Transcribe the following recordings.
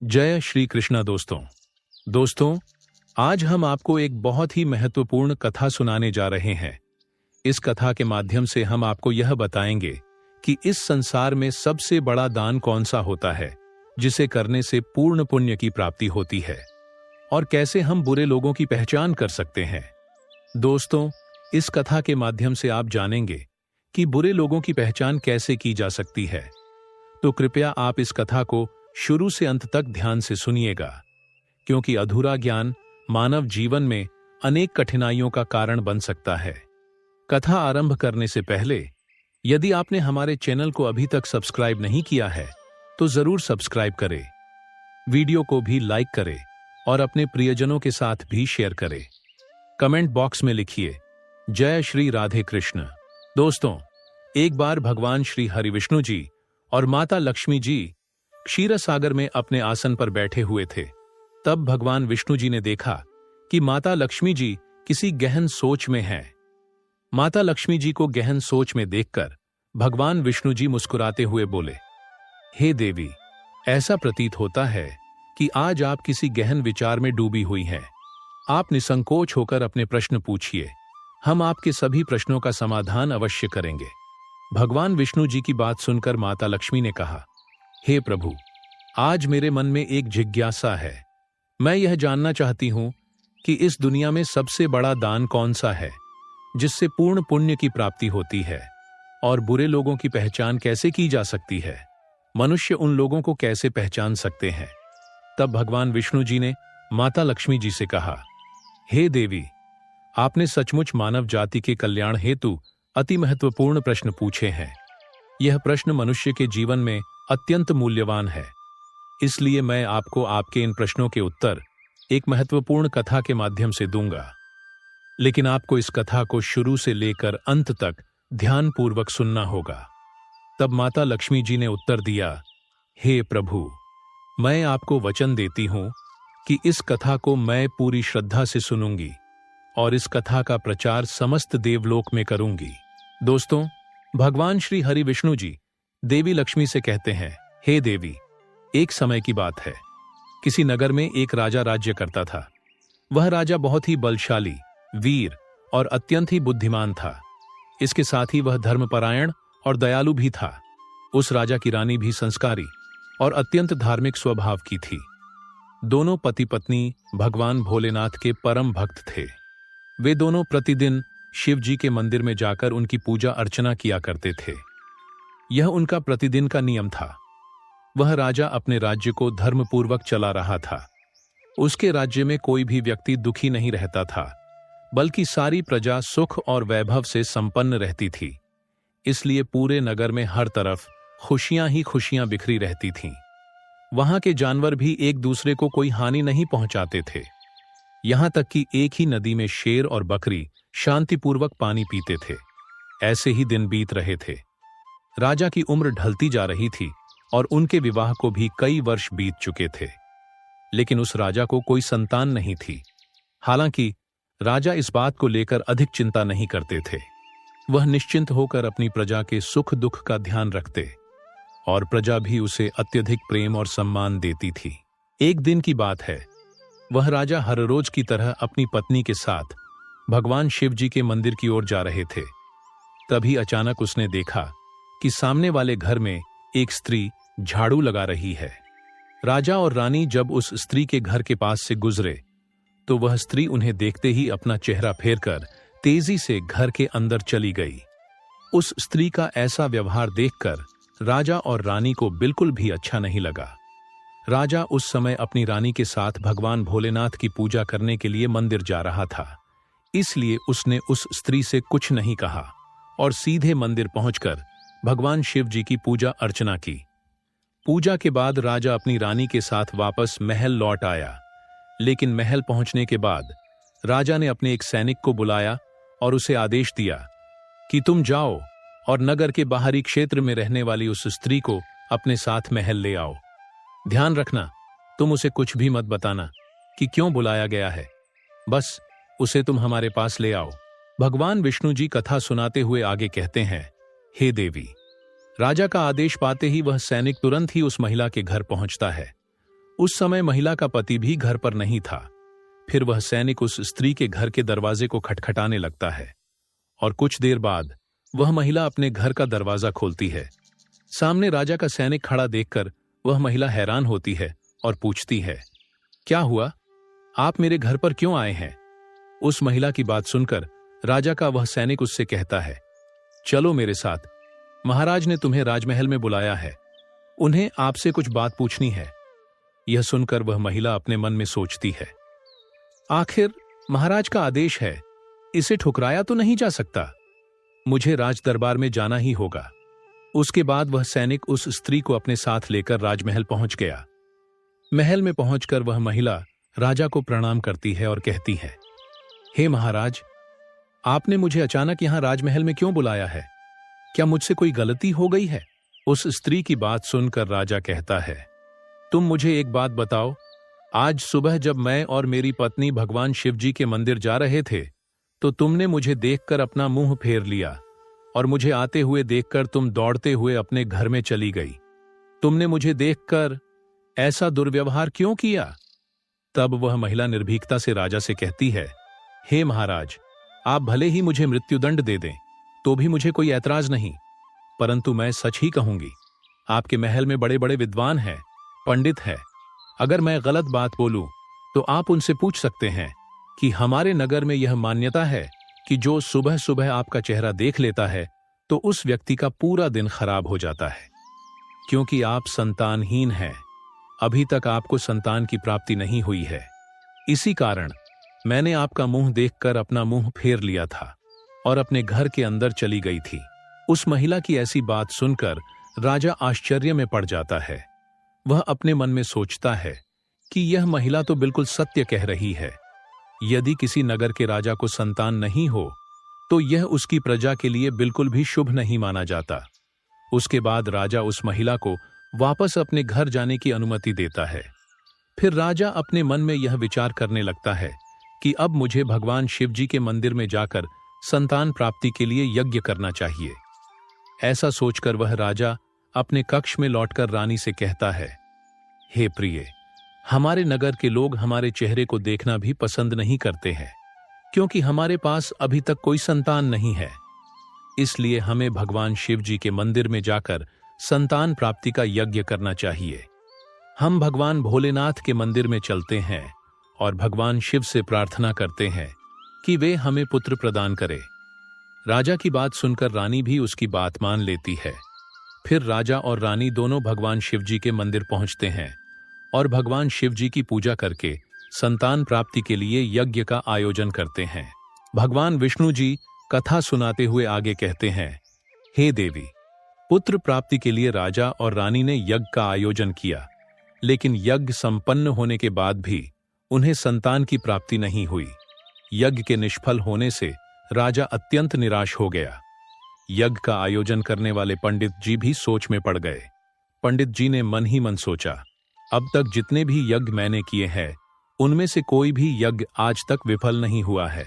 जय श्री कृष्णा दोस्तों, आज हम आपको एक बहुत ही महत्वपूर्ण कथा सुनाने जा रहे हैं। इस कथा के माध्यम से हम आपको यह बताएंगे कि इस संसार में सबसे बड़ा दान कौन सा होता है, जिसे करने से पूर्ण पुण्य की प्राप्ति होती है, और कैसे हम बुरे लोगों की पहचान कर सकते हैं। दोस्तों, इस कथा के माध्यम से आप जानेंगे कि बुरे लोगों की पहचान कैसे की जा सकती है। तो कृपया आप इस कथा को शुरू से अंत तक ध्यान से सुनिएगा, क्योंकि अधूरा ज्ञान मानव जीवन में अनेक कठिनाइयों का कारण बन सकता है। कथा आरंभ करने से पहले यदि आपने हमारे चैनल को अभी तक सब्सक्राइब नहीं किया है तो जरूर सब्सक्राइब करें, वीडियो को भी लाइक करें और अपने प्रियजनों के साथ भी शेयर करें। कमेंट बॉक्स में लिखिए जय श्री राधे कृष्ण। दोस्तों, एक बार भगवान श्री हरिविष्णु जी और माता लक्ष्मी जी क्षीर सागर में अपने आसन पर बैठे हुए थे। तब भगवान विष्णु जी ने देखा कि माता लक्ष्मी जी किसी गहन सोच में हैं। माता लक्ष्मी जी को गहन सोच में देखकर भगवान विष्णु जी मुस्कुराते हुए बोले, हे देवी, ऐसा प्रतीत होता है कि आज आप किसी गहन विचार में डूबी हुई हैं। आप निसंकोच होकर अपने प्रश्न पूछिए, हम आपके सभी प्रश्नों का समाधान अवश्य करेंगे। भगवान विष्णु जी की बात सुनकर माता लक्ष्मी ने कहा, हे प्रभु, आज मेरे मन में एक जिज्ञासा है। मैं यह जानना चाहती हूं कि इस दुनिया में सबसे बड़ा दान कौन सा है, जिससे पूर्ण पुण्य की प्राप्ति होती है, और बुरे लोगों की पहचान कैसे की जा सकती है। मनुष्य उन लोगों को कैसे पहचान सकते हैं। तब भगवान विष्णु जी ने माता लक्ष्मी जी से कहा, हे देवी, आपने सचमुच मानव जाति के कल्याण हेतु अति महत्वपूर्ण प्रश्न पूछे हैं। यह प्रश्न मनुष्य के जीवन में अत्यंत मूल्यवान है। इसलिए मैं आपको आपके इन प्रश्नों के उत्तर एक महत्वपूर्ण कथा के माध्यम से दूंगा। लेकिन आपको इस कथा को शुरू से लेकर अंत तक ध्यानपूर्वक सुनना होगा। तब माता लक्ष्मी जी ने उत्तर दिया, हे प्रभु, मैं आपको वचन देती हूं कि इस कथा को मैं पूरी श्रद्धा से सुनूंगी और इस कथा का प्रचार समस्त देवलोक में करूंगी। दोस्तों, भगवान श्री हरि विष्णु जी देवी लक्ष्मी से कहते हैं, हे देवी, एक समय की बात है। किसी नगर में एक राजा राज्य करता था। वह राजा बहुत ही बलशाली, वीर और अत्यंत ही बुद्धिमान था। इसके साथ ही वह धर्मपरायण और दयालु भी था। उस राजा की रानी भी संस्कारी और अत्यंत धार्मिक स्वभाव की थी। दोनों पति पत्नी भगवान भोलेनाथ के परम भक्त थे। वे दोनों प्रतिदिन शिव जी के मंदिर में जाकर उनकी पूजा अर्चना किया करते थे। यह उनका प्रतिदिन का नियम था। वह राजा अपने राज्य को धर्मपूर्वक चला रहा था। उसके राज्य में कोई भी व्यक्ति दुखी नहीं रहता था, बल्कि सारी प्रजा सुख और वैभव से संपन्न रहती थी। इसलिए पूरे नगर में हर तरफ खुशियां ही खुशियां बिखरी रहती थीं। वहां के जानवर भी एक दूसरे को कोई हानि नहीं पहुंचाते थे। यहां तक कि एक ही नदी में शेर और बकरी शांतिपूर्वक पानी पीते थे। ऐसे ही दिन बीत रहे थे। राजा की उम्र ढलती जा रही थी और उनके विवाह को भी कई वर्ष बीत चुके थे। लेकिन उस राजा को कोई संतान नहीं थी। हालांकि राजा इस बात को लेकर अधिक चिंता नहीं करते थे। वह निश्चिंत होकर अपनी प्रजा के सुख दुख का ध्यान रखते और प्रजा भी उसे अत्यधिक प्रेम और सम्मान देती थी। एक दिन की बात है, वह राजा हर रोज की तरह अपनी पत्नी के साथ भगवान शिव जी के मंदिर की ओर जा रहे थे। तभी अचानक उसने देखा कि सामने वाले घर में एक स्त्री झाड़ू लगा रही है। राजा और रानी जब उस स्त्री के घर के पास से गुजरे तो वह स्त्री उन्हें देखते ही अपना चेहरा फेरकर तेजी से घर के अंदर चली गई। उस स्त्री का ऐसा व्यवहार देखकर राजा और रानी को बिल्कुल भी अच्छा नहीं लगा। राजा उस समय अपनी रानी के साथ भगवान भोलेनाथ की पूजा करने के लिए मंदिर जा रहा था। इसलिए उसने उस स्त्री से कुछ नहीं कहा और सीधे मंदिर पहुंचकर भगवान शिव जी की पूजा अर्चना की। पूजा के बाद राजा अपनी रानी के साथ वापस महल लौट आया। लेकिन महल पहुंचने के बाद राजा ने अपने एक सैनिक को बुलाया और उसे आदेश दिया कि तुम जाओ और नगर के बाहरी क्षेत्र में रहने वाली उस स्त्री को अपने साथ महल ले आओ। ध्यान रखना, तुम उसे कुछ भी मत बताना कि क्यों बुलाया गया है। बस उसे तुम हमारे पास ले आओ। भगवान विष्णु जी कथा सुनाते हुए आगे कहते हैं, हे देवी, राजा का आदेश पाते ही वह सैनिक तुरंत ही उस महिला के घर पहुंचता है उस समय महिला का पति भी घर पर नहीं था। फिर वह सैनिक उस स्त्री के घर के दरवाजे को खटखटाने लगता है और कुछ देर बाद वह महिला अपने घर का दरवाजा खोलती है। सामने राजा का सैनिक खड़ा देखकर वह महिला हैरान होती है और पूछती है, क्या हुआ? आप मेरे घर पर क्यों आए हैं? उस महिला की बात सुनकर राजा का वह सैनिक उससे कहता है, चलो मेरे साथ, महाराज ने तुम्हें राजमहल में बुलाया है, उन्हें आपसे कुछ बात पूछनी है। यह सुनकर वह महिला अपने मन में सोचती है, आखिर महाराज का आदेश है, इसे ठुकराया तो नहीं जा सकता, मुझे राज दरबार में जाना ही होगा। उसके बाद वह सैनिक उस स्त्री को अपने साथ लेकर राजमहल पहुंच गया। महल में पहुंचकर वह महिला राजा को प्रणाम करती है और कहती है, हे महाराज, आपने मुझे अचानक यहां राजमहल में क्यों बुलाया है? क्या मुझसे कोई गलती हो गई है? उस स्त्री की बात सुनकर राजा कहता है, तुम मुझे एक बात बताओ, आज सुबह जब मैं और मेरी पत्नी भगवान शिव जी के मंदिर जा रहे थे तो तुमने मुझे देखकर अपना मुंह फेर लिया और मुझे आते हुए देखकर तुम दौड़ते हुए अपने घर में चली गई। तुमने मुझे देखकर ऐसा दुर्व्यवहार क्यों किया? तब वह महिला निर्भीकता से राजा से कहती है, हे महाराज, आप भले ही मुझे मृत्युदंड दे दें तो भी मुझे कोई ऐतराज नहीं, परंतु मैं सच ही कहूंगी। आपके महल में बड़े बड़े विद्वान हैं, पंडित हैं। अगर मैं गलत बात बोलूं तो आप उनसे पूछ सकते हैं कि हमारे नगर में यह मान्यता है कि जो सुबह सुबह आपका चेहरा देख लेता है तो उस व्यक्ति का पूरा दिन खराब हो जाता है। क्योंकि आप संतानहीन हैं, अभी तक आपको संतान की प्राप्ति नहीं हुई है, इसी कारण मैंने आपका मुंह देखकर अपना मुंह फेर लिया था और अपने घर के अंदर चली गई थी। उस महिला की ऐसी बात सुनकर राजा आश्चर्य में पड़ जाता है। वह अपने मन में सोचता है कि यह महिला तो बिल्कुल सत्य कह रही है। यदि किसी नगर के राजा को संतान नहीं हो तो यह उसकी प्रजा के लिए बिल्कुल भी शुभ नहीं माना जाता। उसके बाद राजा उस महिला को वापस अपने घर जाने की अनुमति देता है। फिर राजा अपने मन में यह विचार करने लगता है कि अब मुझे भगवान शिव जी के मंदिर में जाकर संतान प्राप्ति के लिए यज्ञ करना चाहिए। ऐसा सोचकर वह राजा अपने कक्ष में लौटकर रानी से कहता है, हे प्रिय, हमारे नगर के लोग हमारे चेहरे को देखना भी पसंद नहीं करते हैं, क्योंकि हमारे पास अभी तक कोई संतान नहीं है। इसलिए हमें भगवान शिव जी के मंदिर में जाकर संतान प्राप्ति का यज्ञ करना चाहिए। हम भगवान भोलेनाथ के मंदिर में चलते हैं और भगवान शिव से प्रार्थना करते हैं कि वे हमें पुत्र प्रदान करें। राजा की बात सुनकर रानी भी उसकी बात मान लेती है। फिर राजा और रानी दोनों भगवान शिव जी के मंदिर पहुंचते हैं और भगवान शिव जी की पूजा करके संतान प्राप्ति के लिए यज्ञ का आयोजन करते हैं। भगवान विष्णु जी कथा सुनाते हुए आगे कहते हैं, हे देवी, पुत्र प्राप्ति के लिए राजा और रानी ने यज्ञ का आयोजन किया, लेकिन यज्ञ संपन्न होने के बाद भी उन्हें संतान की प्राप्ति नहीं हुई। यज्ञ के निष्फल होने से राजा अत्यंत निराश हो गया। यज्ञ का आयोजन करने वाले पंडित जी भी सोच में पड़ गए। पंडित जी ने मन ही मन सोचा, अब तक जितने भी यज्ञ मैंने किए हैं उनमें से कोई भी यज्ञ आज तक विफल नहीं हुआ है।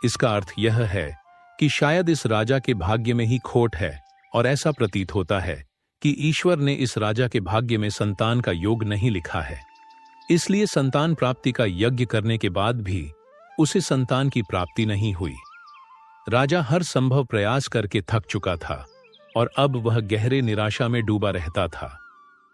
इसका अर्थ यह है कि शायद इस राजा के भाग्य में ही खोट है और ऐसा प्रतीत होता है कि ईश्वर ने इस राजा के भाग्य में संतान का योग नहीं लिखा है। इसलिए संतान प्राप्ति का यज्ञ करने के बाद भी उसे संतान की प्राप्ति नहीं हुई। राजा हर संभव प्रयास करके थक चुका था और अब वह गहरे निराशा में डूबा रहता था।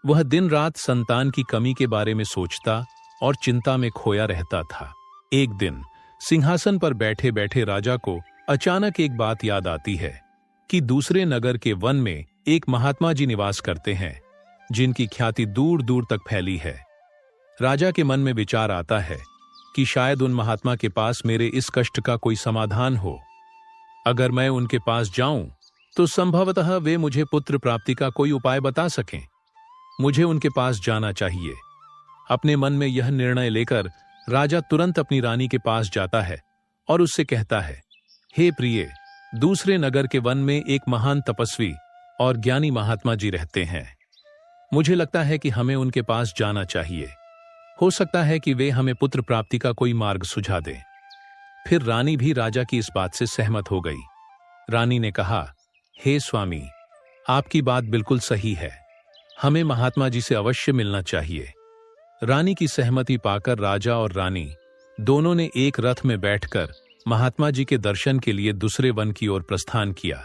वह दिन रात संतान की कमी के बारे में सोचता और चिंता में खोया रहता था। एक दिन सिंहासन पर बैठे बैठे राजा को अचानक एक बात याद आती है कि दूसरे नगर के वन में एक महात्मा जी निवास करते हैं, जिनकी ख्याति दूर दूर तक फैली है। राजा के मन में विचार आता है कि शायद उन महात्मा के पास मेरे इस कष्ट का कोई समाधान हो। अगर मैं उनके पास जाऊं तो संभवतः वे मुझे पुत्र प्राप्ति का कोई उपाय बता सकें। मुझे उनके पास जाना चाहिए। अपने मन में यह निर्णय लेकर राजा तुरंत अपनी रानी के पास जाता है और उससे कहता है, हे प्रिय, दूसरे नगर के वन में एक महान तपस्वी और ज्ञानी महात्मा जी रहते हैं। मुझे लगता है कि हमें उनके पास जाना चाहिए। हो सकता है कि वे हमें पुत्र प्राप्ति का कोई मार्ग सुझा दें। फिर रानी भी राजा की इस बात से सहमत हो गई। रानी ने कहा, हे स्वामी, आपकी बात बिल्कुल सही है, हमें महात्मा जी से अवश्य मिलना चाहिए। रानी की सहमति पाकर राजा और रानी दोनों ने एक रथ में बैठकर महात्मा जी के दर्शन के लिए दूसरे वन की ओर प्रस्थान किया।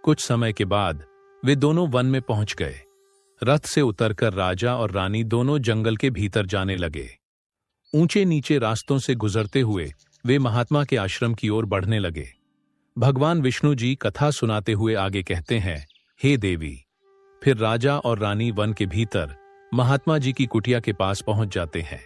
कुछ समय के बाद वे दोनों वन में पहुंच गए। रथ से उतरकर राजा और रानी दोनों जंगल के भीतर जाने लगे। ऊंचे नीचे रास्तों से गुजरते हुए वे महात्मा के आश्रम की ओर बढ़ने लगे। भगवान विष्णु जी कथा सुनाते हुए आगे कहते हैं, हे देवी। फिर राजा और रानी वन के भीतर महात्मा जी की कुटिया के पास पहुंच जाते हैं।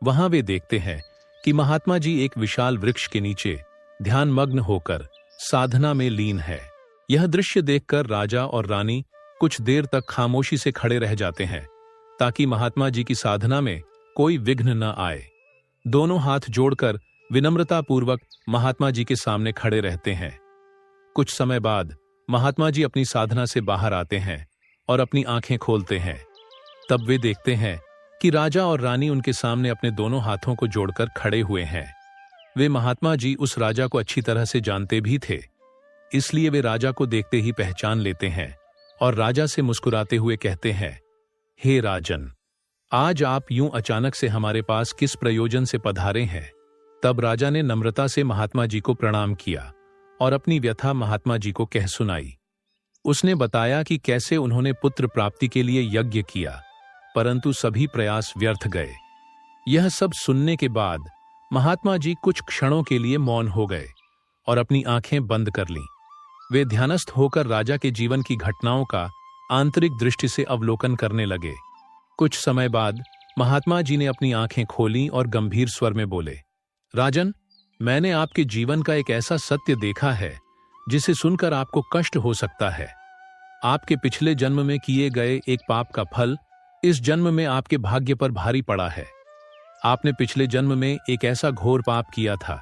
वहां वे देखते हैं कि महात्मा जी एक विशाल वृक्ष के नीचे ध्यानमग्न होकर साधना में लीन है। यह दृश्य देखकर राजा और रानी कुछ देर तक खामोशी से खड़े रह जाते हैं ताकि महात्मा जी की साधना में कोई विघ्न न आए। दोनों हाथ जोड़कर विनम्रतापूर्वक महात्मा जी के सामने खड़े रहते हैं। कुछ समय बाद महात्मा जी अपनी साधना से बाहर आते हैं और अपनी आंखें खोलते हैं। तब वे देखते हैं कि राजा और रानी उनके सामने अपने दोनों हाथों को जोड़कर खड़े हुए हैं। वे महात्मा जी उस राजा को अच्छी तरह से जानते भी थे, इसलिए वे राजा को देखते ही पहचान लेते हैं और राजा से मुस्कुराते हुए कहते हैं, हे राजन, आज आप यूं अचानक से हमारे पास किस प्रयोजन से पधारे हैं? तब राजा ने नम्रता से महात्मा जी को प्रणाम किया और अपनी व्यथा महात्मा जी को कह सुनाई। उसने बताया कि कैसे उन्होंने पुत्र प्राप्ति के लिए यज्ञ किया, परंतु सभी प्रयास व्यर्थ गए। यह सब सुनने के बाद महात्मा जी कुछ क्षणों के लिए मौन हो गए और अपनी आंखें बंद कर लीं। वे ध्यानस्थ होकर राजा के जीवन की घटनाओं का आंतरिक दृष्टि से अवलोकन करने लगे। कुछ समय बाद महात्मा जी ने अपनी आंखें खोलीं और गंभीर स्वर में बोले, राजन, मैंने आपके जीवन का एक ऐसा सत्य देखा है जिसे सुनकर आपको कष्ट हो सकता है। आपके पिछले जन्म में किए गए एक पाप का फल इस जन्म में आपके भाग्य पर भारी पड़ा है। आपने पिछले जन्म में एक ऐसा घोर पाप किया था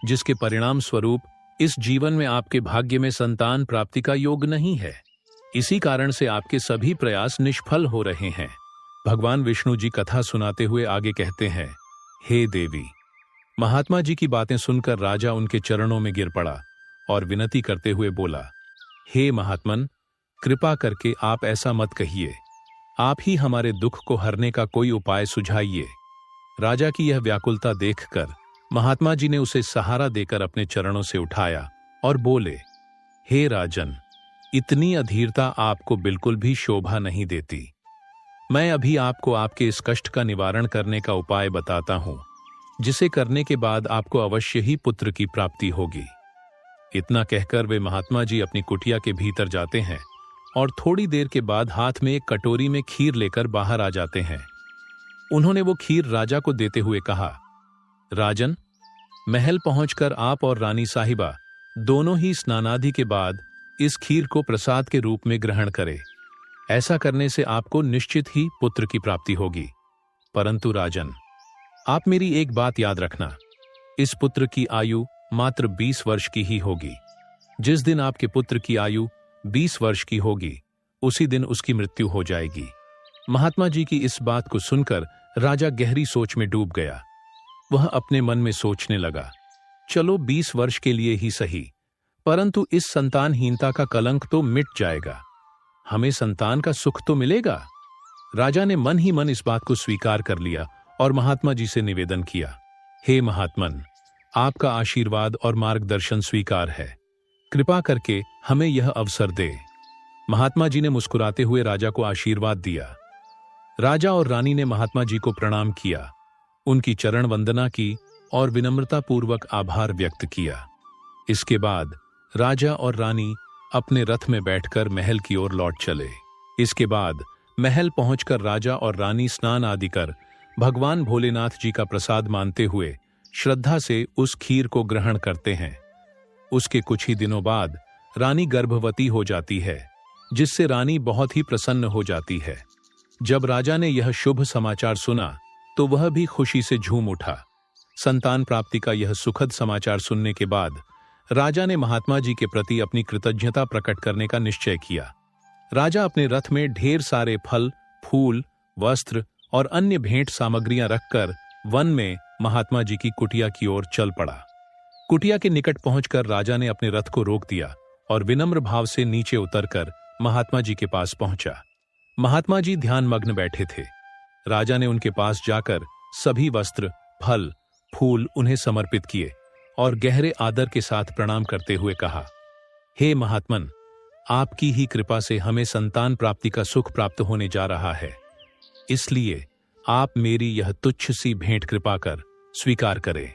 जिसके परिणाम स्वरूप इस जीवन में आपके भाग्य में संतान प्राप्ति का योग नहीं है। इसी कारण से आपके सभी प्रयास निष्फल हो रहे हैं। भगवान विष्णु जी कथा सुनाते हुए आगे कहते हैं, हे देवी। महात्मा जी की बातें सुनकर राजा उनके चरणों में गिर पड़ा और विनती करते हुए बोला, हे महात्मन, कृपा करके आप ऐसा मत कहिए। आप ही हमारे दुख को हरने का कोई उपाय सुझाइए। राजा की यह व्याकुलता देखकर महात्मा जी ने उसे सहारा देकर अपने चरणों से उठाया और बोले, हे राजन, इतनी अधीरता आपको बिल्कुल भी शोभा नहीं देती। मैं अभी आपको आपके इस कष्ट का निवारण करने का उपाय बताता हूं, जिसे करने के बाद आपको अवश्य ही पुत्र की प्राप्ति होगी। इतना कहकर वे महात्मा जी अपनी कुटिया के भीतर जाते हैं और थोड़ी देर के बाद हाथ में एक कटोरी में खीर लेकर बाहर आ जाते हैं। उन्होंने वो खीर राजा को देते हुए कहा, राजन, महल पहुंचकर आप और रानी साहिबा दोनों ही स्नानादि के बाद इस खीर को प्रसाद के रूप में ग्रहण करें। ऐसा करने से आपको निश्चित ही पुत्र की प्राप्ति होगी। परंतु राजन, आप मेरी एक बात याद रखना, इस पुत्र की आयु मात्र 20 वर्ष की ही होगी। जिस दिन आपके पुत्र की आयु 20 वर्ष की होगी, उसी दिन उसकी मृत्यु हो जाएगी। महात्मा जी की इस बात को सुनकर राजा गहरी सोच में डूब गया। वह अपने मन में सोचने लगा, चलो 20 वर्ष के लिए ही सही, परंतु इस संतानहीनता का कलंक तो मिट जाएगा, हमें संतान का सुख तो मिलेगा। राजा ने मन ही मन इस बात को स्वीकार कर लिया और महात्मा जी से निवेदन किया, हे महात्मन, आपका आशीर्वाद और मार्गदर्शन स्वीकार है, कृपा करके हमें यह अवसर दे। महात्मा जी ने मुस्कुराते हुए राजा को आशीर्वाद दिया। राजा और रानी ने महात्मा जी को प्रणाम किया, उनकी चरण वंदना की और विनम्रतापूर्वक आभार व्यक्त किया। इसके बाद राजा और रानी अपने रथ में बैठकर महल की ओर लौट चले। इसके बाद महल पहुंचकर राजा और रानी स्नान आदि कर भगवान भोलेनाथ जी का प्रसाद मानते हुए श्रद्धा से उस खीर को ग्रहण करते हैं। उसके कुछ ही दिनों बाद रानी गर्भवती हो जाती है, जिससे रानी बहुत ही प्रसन्न हो जाती है। जब राजा ने यह शुभ समाचार सुना तो वह भी खुशी से झूम उठा। संतान प्राप्ति का यह सुखद समाचार सुनने के बाद राजा ने महात्मा जी के प्रति अपनी कृतज्ञता प्रकट करने का निश्चय किया। राजा अपने रथ में ढेर सारे फल, फूल, वस्त्र और अन्य भेंट सामग्रियां रखकर वन में महात्मा जी की कुटिया की ओर चल पड़ा। कुटिया के निकट पहुंचकर राजा ने अपने रथ को रोक दिया और विनम्र भाव से नीचे उतरकर महात्मा जी के पास पहुंचा। महात्मा जी ध्यानमग्न बैठे थे। राजा ने उनके पास जाकर सभी वस्त्र, फल, फूल उन्हें समर्पित किए और गहरे आदर के साथ प्रणाम करते हुए कहा, हे महात्मन, आपकी ही कृपा से हमें संतान प्राप्ति का सुख प्राप्त होने जा रहा है, इसलिए आप मेरी यह तुच्छ सी भेंट कृपा कर स्वीकार करें।